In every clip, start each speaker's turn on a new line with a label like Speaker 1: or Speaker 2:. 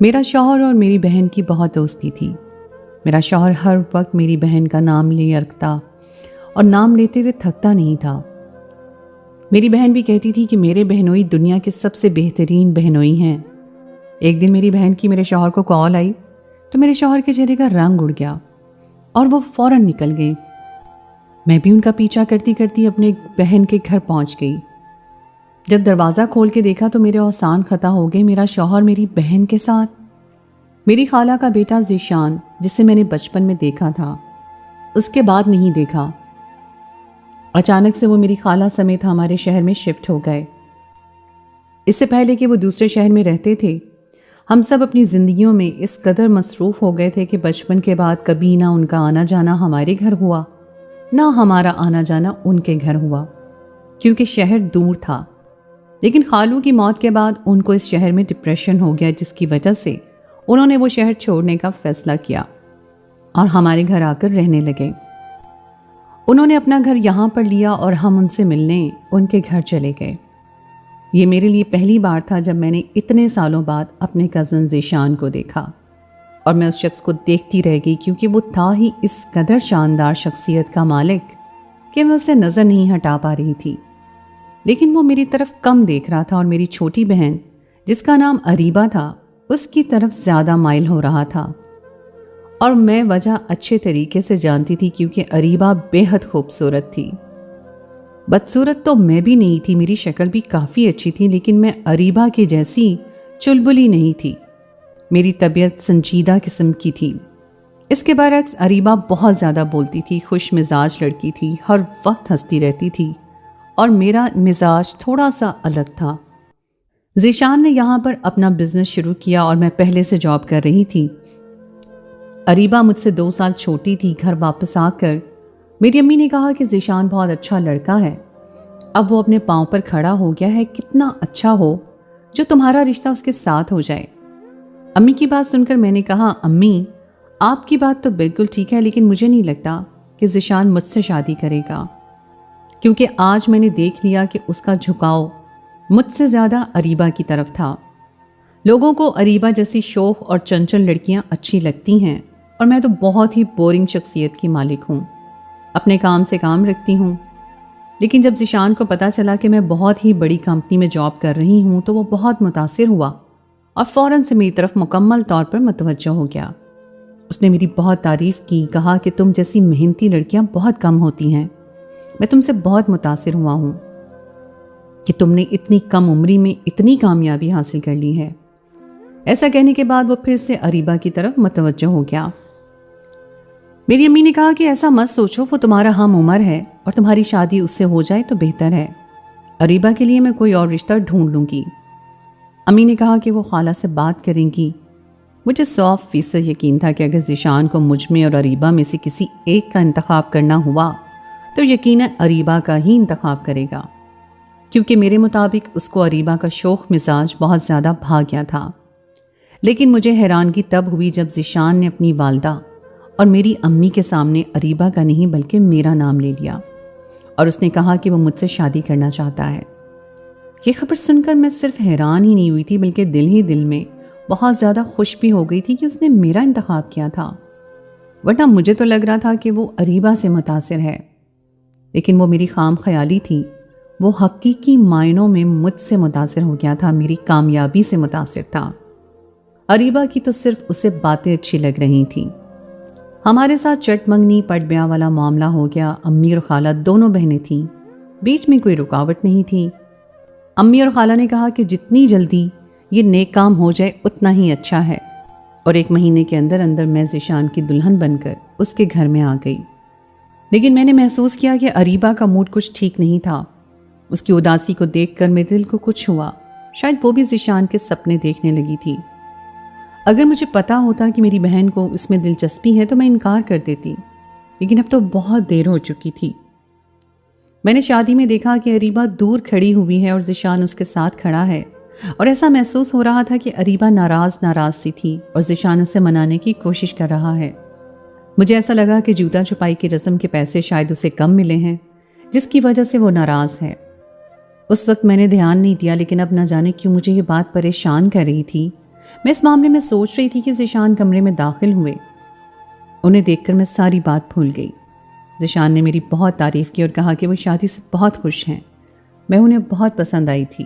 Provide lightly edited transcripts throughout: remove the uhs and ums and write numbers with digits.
Speaker 1: میرا شوہر اور میری بہن کی بہت دوستی تھی۔ میرا شوہر ہر وقت میری بہن کا نام لے رکھتا اور نام لیتے ہوئے تھکتا نہیں تھا۔ میری بہن بھی کہتی تھی کہ میرے بہنوئی دنیا کے سب سے بہترین بہنوئی ہیں۔ ایک دن میری بہن کی میرے شوہر کو کال آئی تو میرے شوہر کے چہرے کا رنگ اڑ گیا اور وہ فوراً نکل گئے۔ میں بھی ان کا پیچھا کرتی کرتی اپنے بہن کے گھر پہنچ گئی۔ جب دروازہ کھول کے دیکھا تو میرے اوسان خطا ہو گئے۔ میرا شوہر میری بہن کے ساتھ، میری خالہ کا بیٹا ذیشان جسے میں نے بچپن میں دیکھا تھا، اس کے بعد نہیں دیکھا۔ اچانک سے وہ میری خالہ سمیت ہمارے شہر میں شفٹ ہو گئے۔ اس سے پہلے کہ وہ دوسرے شہر میں رہتے تھے، ہم سب اپنی زندگیوں میں اس قدر مصروف ہو گئے تھے کہ بچپن کے بعد کبھی نہ ان کا آنا جانا ہمارے گھر ہوا، نہ ہمارا آنا جانا ان کے گھر ہوا، کیونکہ شہر دور تھا۔ لیکن خالو کی موت کے بعد ان کو اس شہر میں ڈپریشن ہو گیا، جس کی وجہ سے انہوں نے وہ شہر چھوڑنے کا فیصلہ کیا اور ہمارے گھر آ کر رہنے لگے۔ انہوں نے اپنا گھر یہاں پر لیا اور ہم ان سے ملنے ان کے گھر چلے گئے۔ یہ میرے لیے پہلی بار تھا جب میں نے اتنے سالوں بعد اپنے کزن ذیشان کو دیکھا، اور میں اس شخص کو دیکھتی رہ گئی کیونکہ وہ تھا ہی اس قدر شاندار شخصیت کا مالک کہ میں اسے نظر نہیں ہٹا پا رہی تھی۔ لیکن وہ میری طرف کم دیکھ رہا تھا اور میری چھوٹی بہن جس کا نام اریبہ تھا اس کی طرف زیادہ مائل ہو رہا تھا، اور میں وجہ اچھے طریقے سے جانتی تھی کیونکہ اریبہ بے حد خوبصورت تھی۔ بدصورت تو میں بھی نہیں تھی، میری شکل بھی کافی اچھی تھی، لیکن میں اریبہ کی جیسی چلبلی نہیں تھی۔ میری طبیعت سنجیدہ قسم کی تھی۔ اس کے برعکس اریبہ بہت زیادہ بولتی تھی، خوش مزاج لڑکی تھی، ہر وقت ہنستی رہتی تھی، اور میرا مزاج تھوڑا سا الگ تھا۔ ذیشان نے یہاں پر اپنا بزنس شروع کیا اور میں پہلے سے جاب کر رہی تھی۔ اریبہ مجھ سے 2 سال چھوٹی تھی۔ گھر واپس آ کر میری امی نے کہا کہ ذیشان بہت اچھا لڑکا ہے، اب وہ اپنے پاؤں پر کھڑا ہو گیا ہے، کتنا اچھا ہو جو تمہارا رشتہ اس کے ساتھ ہو جائے۔ امی کی بات سن کر میں نے کہا، امی آپ کی بات تو بالکل ٹھیک ہے، لیکن مجھے نہیں لگتا کہ ذیشان مجھ سے شادی کرے گا، کیونکہ آج میں نے دیکھ لیا کہ اس کا جھکاؤ مجھ سے زیادہ اریبہ کی طرف تھا۔ لوگوں کو اریبہ جیسی شوخ اور چنچل لڑکیاں اچھی لگتی ہیں، اور میں تو بہت ہی بورنگ شخصیت کی مالک ہوں، اپنے کام سے کام رکھتی ہوں۔ لیکن جب ذیشان کو پتہ چلا کہ میں بہت ہی بڑی کمپنی میں جاب کر رہی ہوں تو وہ بہت متاثر ہوا اور فوراً سے میری طرف مکمل طور پر متوجہ ہو گیا۔ اس نے میری بہت تعریف کی، کہا کہ تم جیسی محنتی لڑکیاں بہت کم ہوتی ہیں، میں تم سے بہت متاثر ہوا ہوں کہ تم نے اتنی کم عمری میں اتنی کامیابی حاصل کر لی ہے۔ ایسا کہنے کے بعد وہ پھر سے اریبہ کی طرف متوجہ ہو گیا۔ میری امی نے کہا کہ ایسا مت سوچو، وہ تمہارا ہم عمر ہے اور تمہاری شادی اس سے ہو جائے تو بہتر ہے۔ اریبہ کے لیے میں کوئی اور رشتہ ڈھونڈ لوں گی۔ امی نے کہا کہ وہ خالہ سے بات کریں گی۔ مجھے 100% یقین تھا کہ اگر ذیشان کو مجھ میں اور اریبہ میں سے کسی ایک کا انتخاب کرنا ہوا تو یقیناً اریبہ کا ہی انتخاب کرے گا، کیونکہ میرے مطابق اس کو اریبہ کا شوخ مزاج بہت زیادہ بھا گیا تھا۔ لیکن مجھے حیرانگی تب ہوئی جب ذیشان نے اپنی والدہ اور میری امی کے سامنے اریبہ کا نہیں بلکہ میرا نام لے لیا، اور اس نے کہا کہ وہ مجھ سے شادی کرنا چاہتا ہے۔ یہ خبر سن کر میں صرف حیران ہی نہیں ہوئی تھی بلکہ دل ہی دل میں بہت زیادہ خوش بھی ہو گئی تھی کہ اس نے میرا انتخاب کیا تھا، ورنہ مجھے تو لگ رہا تھا کہ وہ اریبہ سے متاثر ہے۔ لیکن وہ میری خام خیالی تھی، وہ حقیقی معنوں میں مجھ سے متاثر ہو گیا تھا، میری کامیابی سے متاثر تھا۔ اریبہ کی تو صرف اسے باتیں اچھی لگ رہی تھیں۔ ہمارے ساتھ چٹ منگنی پٹ بیاہ والا معاملہ ہو گیا۔ امی اور خالہ دونوں بہنیں تھیں، بیچ میں کوئی رکاوٹ نہیں تھی۔ امی اور خالہ نے کہا کہ جتنی جلدی یہ نیک کام ہو جائے اتنا ہی اچھا ہے، اور 1 مہینے کے اندر اندر میں ذیشان کی دلہن بن کر اس کے گھر میں آ گئی۔ لیکن میں نے محسوس کیا کہ اریبہ کا موڈ کچھ ٹھیک نہیں تھا۔ اس کی اداسی کو دیکھ کر میرے دل کو کچھ ہوا، شاید وہ بھی ذیشان کے سپنے دیکھنے لگی تھی۔ اگر مجھے پتا ہوتا کہ میری بہن کو اس میں دلچسپی ہے تو میں انکار کر دیتی، لیکن اب تو بہت دیر ہو چکی تھی۔ میں نے شادی میں دیکھا کہ اریبہ دور کھڑی ہوئی ہے اور ذیشان اس کے ساتھ کھڑا ہے، اور ایسا محسوس ہو رہا تھا کہ اریبہ ناراض سی تھی اور ذیشان اسے منانے کی کوشش کر رہا ہے۔ مجھے ایسا لگا کہ جوتا چھپائی کی رسم کے پیسے شاید اسے کم ملے ہیں، جس کی وجہ سے وہ ناراض ہے۔ اس وقت میں نے دھیان نہیں دیا، لیکن اب نہ جانے کیوں مجھے یہ بات پریشان کر رہی تھی۔ میں اس معاملے میں سوچ رہی تھی کہ ذیشان کمرے میں داخل ہوئے۔ انہیں دیکھ کر میں ساری بات بھول گئی۔ ذیشان نے میری بہت تعریف کی اور کہا کہ وہ شادی سے بہت خوش ہیں، میں انہیں بہت پسند آئی تھی۔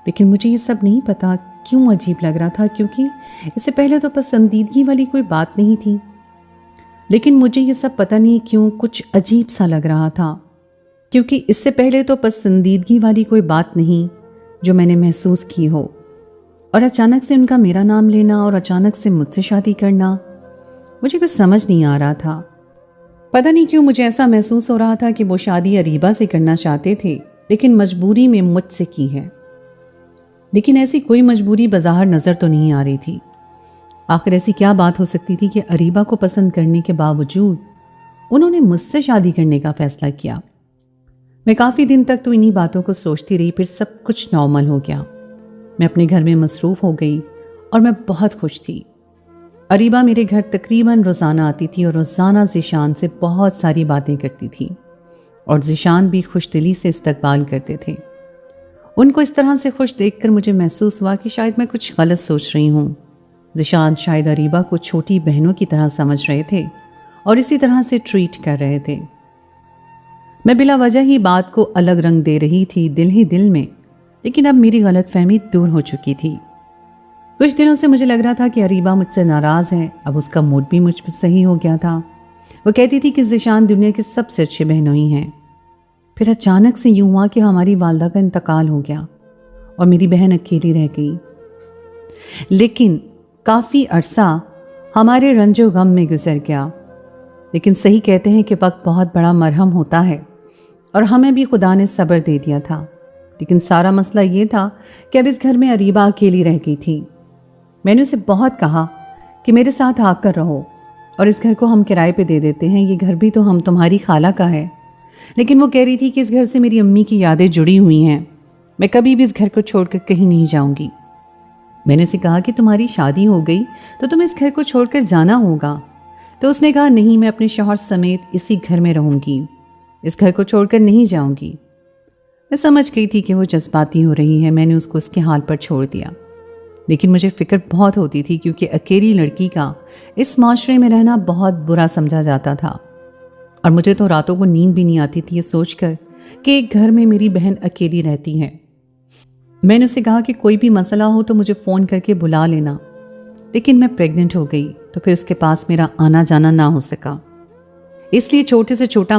Speaker 1: لیکن مجھے یہ سب نہیں پتا کیوں عجیب لگ رہا تھا، کیونکہ اس سے پہلے تو پسندیدگی والی کوئی بات نہیں تھی۔ لیکن مجھے یہ سب پتہ نہیں کیوں کچھ عجیب سا لگ رہا تھا، کیونکہ اس سے پہلے تو پسندیدگی والی کوئی بات نہیں جو میں نے محسوس کی ہو، اور اچانک سے ان کا میرا نام لینا اور اچانک سے مجھ سے شادی کرنا، مجھے کچھ سمجھ نہیں آ رہا تھا۔ پتہ نہیں کیوں مجھے ایسا محسوس ہو رہا تھا کہ وہ شادی اریبہ سے کرنا چاہتے تھے، لیکن مجبوری میں مجھ سے کی ہے۔ لیکن ایسی کوئی مجبوری بظاہر نظر تو نہیں آ رہی تھی۔ آخر ایسی کیا بات ہو سکتی تھی کہ اریبہ کو پسند کرنے کے باوجود انہوں نے مجھ سے شادی کرنے کا فیصلہ کیا؟ میں کافی دن تک تو انہی باتوں کو سوچتی رہی، پھر سب کچھ نارمل ہو گیا۔ میں اپنے گھر میں مصروف ہو گئی اور میں بہت خوش تھی۔ اریبہ میرے گھر تقریباً روزانہ آتی تھی اور روزانہ ذیشان سے بہت ساری باتیں کرتی تھی، اور ذیشان بھی خوش دلی سے استقبال کرتے تھے۔ ان کو اس طرح سے خوش دیکھ کر مجھے محسوس ہوا کہ شاید میں کچھ غلط سوچ رہی ہوں۔ ذیشان شاید اریبہ کو چھوٹی بہنوں کی طرح سمجھ رہے تھے اور اسی طرح سے ٹریٹ کر رہے تھے۔ میں بلا وجہ ہی بات کو الگ رنگ دے رہی تھی دل ہی دل میں، لیکن اب میری غلط فہمی دور ہو چکی تھی۔ کچھ دنوں سے مجھے لگ رہا تھا کہ اریبہ مجھ سے ناراض ہے، اب اس کا موڈ بھی مجھ پر صحیح ہو گیا تھا۔ وہ کہتی تھی کہ ذیشان دنیا کے سب سے اچھے بہنوئی ہیں۔ پھر اچانک سے یوں ہوا کہ ہماری والدہ کا انتقال ہو گیا اور میری بہن اکیلی رہ گئی۔ لیکن کافی عرصہ ہمارے رنج و غم میں گزر گیا۔ لیکن صحیح کہتے ہیں کہ وقت بہت بڑا مرہم ہوتا ہے، اور ہمیں بھی خدا نے صبر دے دیا تھا۔ لیکن سارا مسئلہ یہ تھا کہ اب اس گھر میں اریبہ اکیلی رہ گئی تھی۔ میں نے اسے بہت کہا کہ میرے ساتھ آ کر رہو اور اس گھر کو ہم کرائے پہ دے دیتے ہیں، یہ گھر بھی تو ہم تمہاری خالہ کا ہے۔ لیکن وہ کہہ رہی تھی کہ اس گھر سے میری امی کی یادیں جڑی ہوئی ہیں، میں کبھی بھی اس گھر کو چھوڑ کر کہیں نہیں جاؤں گی۔ میں نے اسے کہا کہ تمہاری شادی ہو گئی تو تمہیں اس گھر کو چھوڑ کر جانا ہوگا۔ تو اس نے کہا نہیں، میں اپنے شوہر سمیت اسی گھر میں رہوں گی، اس گھر کو چھوڑ کر نہیں جاؤں گی۔ میں سمجھ گئی تھی کہ وہ جذباتی ہو رہی ہے، میں نے اس کو اس کے حال پر چھوڑ دیا۔ لیکن مجھے فکر بہت ہوتی تھی، کیونکہ اکیلی لڑکی کا اس معاشرے میں رہنا بہت برا سمجھا جاتا تھا، اور مجھے تو راتوں کو نیند بھی نہیں آتی تھی یہ سوچ کر کہ ایک گھر میں میری بہن اکیلی رہتی ہے۔ میں نے اسے کہا کہ کوئی بھی مسئلہ ہو تو مجھے فون کر کے بلا لینا، لیکن میں پریگننٹ ہو گئی تو پھر اس کے پاس میرا آنا جانا نہ ہو سکا۔ اس لیے چھوٹا سے چھوٹا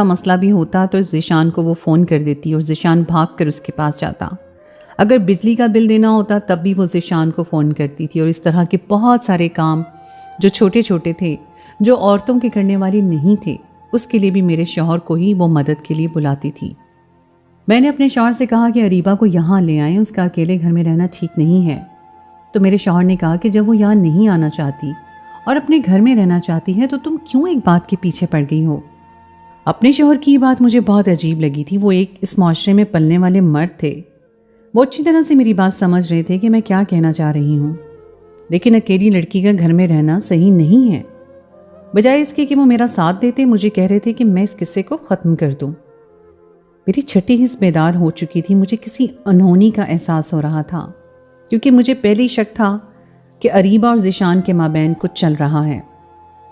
Speaker 1: مسئلہ بھی ہوتا تو ذیشان کو وہ فون کر دیتی اور ذیشان بھاگ کر اس کے پاس جاتا۔ اگر بجلی کا بل دینا ہوتا تب بھی وہ ذیشان کو فون کرتی تھی، اور اس طرح کے بہت سارے کام جو چھوٹے چھوٹے تھے، جو عورتوں کے کرنے والی نہیں تھے، اس کے لیے بھی میرے شوہر کو ہی وہ مدد کے لیے بلاتی تھی۔ میں نے اپنے شوہر سے کہا کہ اریبہ کو یہاں لے آئیں، اس کا اکیلے گھر میں رہنا ٹھیک نہیں ہے۔ تو میرے شوہر نے کہا کہ جب وہ یہاں نہیں آنا چاہتی اور اپنے گھر میں رہنا چاہتی ہے تو تم کیوں ایک بات کے پیچھے پڑ گئی ہو؟ اپنے شوہر کی یہ بات مجھے بہت عجیب لگی تھی۔ وہ ایک اس معاشرے میں پلنے والے مرد تھے، وہ اچھی طرح سے میری بات سمجھ رہے تھے کہ میں کیا کہنا چاہ رہی ہوں۔ لیکن اکیلی لڑکی کا گھر میں رہنا صحیح نہیں ہے۔ بجائے اس کے کہ وہ میرا ساتھ دیتے، مجھے کہہ رہے تھے کہ میں اس قصے کو ختم کر دوں۔ میری چھٹی حص بیدار ہو چکی تھی، مجھے کسی انہونی کا احساس ہو رہا تھا، کیونکہ مجھے پہلے ہی شک تھا کہ اریبہ اور ذیشان کے مابین کچھ چل رہا ہے۔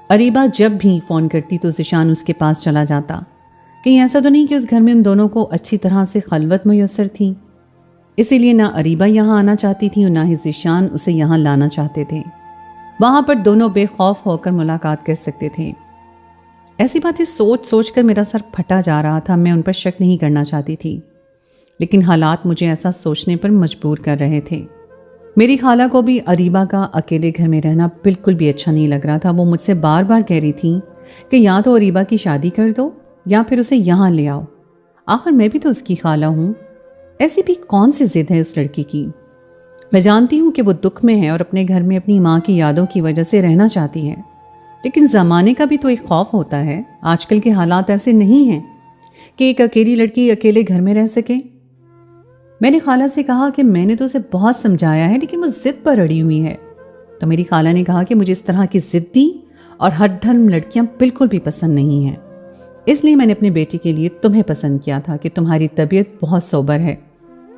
Speaker 1: اریبہ جب بھی فون کرتی تو ذیشان اس کے پاس چلا جاتا۔ کہیں ایسا تو نہیں کہ اس گھر میں ان دونوں کو اچھی طرح سے خلوت میسر تھی؟ اسی لیے نہ اریبہ یہاں آنا چاہتی تھی اور نہ ہی ذیشان اسے یہاں لانا چاہتے تھے۔ وہاں پر دونوں بے خوف ہو کر ملاقات کر سکتے تھے۔ ایسی باتیں سوچ سوچ کر میرا سر پھٹا جا رہا تھا۔ میں ان پر شک نہیں کرنا چاہتی تھی، لیکن حالات مجھے ایسا سوچنے پر مجبور کر رہے تھے۔ میری خالہ کو بھی اریبہ کا اکیلے گھر میں رہنا بالکل بھی اچھا نہیں لگ رہا تھا۔ وہ مجھ سے بار بار کہہ رہی تھی کہ یا تو اریبہ کی شادی کر دو یا پھر اسے یہاں لے آؤ۔ آخر میں بھی تو اس کی خالہ ہوں، ایسی بھی کون سی ضد ہے اس لڑکی کی؟ میں جانتی ہوں کہ وہ دکھ میں ہے اور اپنے گھر میں اپنی ماں کی یادوں کی وجہ سے رہنا چاہتی ہے، لیکن زمانے کا بھی تو ایک خوف ہوتا ہے۔ آج کل کے حالات ایسے نہیں ہیں کہ ایک اکیلی لڑکی اکیلے گھر میں رہ سکے۔ میں نے خالہ سے کہا کہ میں نے تو اسے بہت سمجھایا ہے، لیکن وہ ضد پر اڑی ہوئی ہے۔ تو میری خالہ نے کہا کہ مجھے اس طرح کی ضدی اور ہٹ دھرم لڑکیاں بالکل بھی پسند نہیں ہیں، اس لیے میں نے اپنے بیٹے کے لیے تمہیں پسند کیا تھا کہ تمہاری طبیعت بہت سوبر ہے۔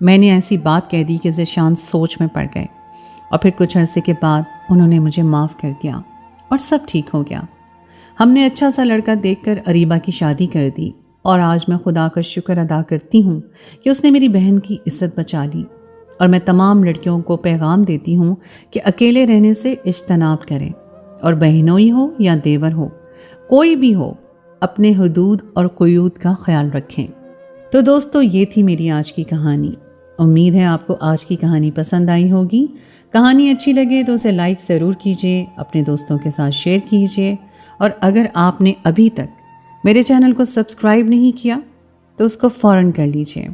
Speaker 1: میں نے ایسی بات کہہ دی کہ ذیشان سوچ میں پڑ گئے اور پھر کچھ عرصے کے بعد انہوں نے مجھے معاف کر دیا اور سب ٹھیک ہو گیا۔ ہم نے اچھا سا لڑکا دیکھ کر اریبہ کی شادی کر دی اور آج میں خدا کا شکر ادا کرتی ہوں کہ اس نے میری بہن کی عزت بچا لی۔ اور میں تمام لڑکیوں کو پیغام دیتی ہوں کہ اکیلے رہنے سے اجتناب کریں، اور بہنوئی ہو یا دیور ہو، کوئی بھی ہو، اپنے حدود اور قیود کا خیال رکھیں۔ تو دوستو، یہ تھی میری آج کی کہانی۔ امید ہے آپ کو آج کی کہانی پسند آئی ہوگی۔ کہانی اچھی لگے تو اسے لائک ضرور کیجیے، اپنے دوستوں کے ساتھ شیئر کیجیے، اور اگر آپ نے ابھی تک میرے چینل کو سبسکرائب نہیں کیا تو اس کو فوراً کر لیجیے۔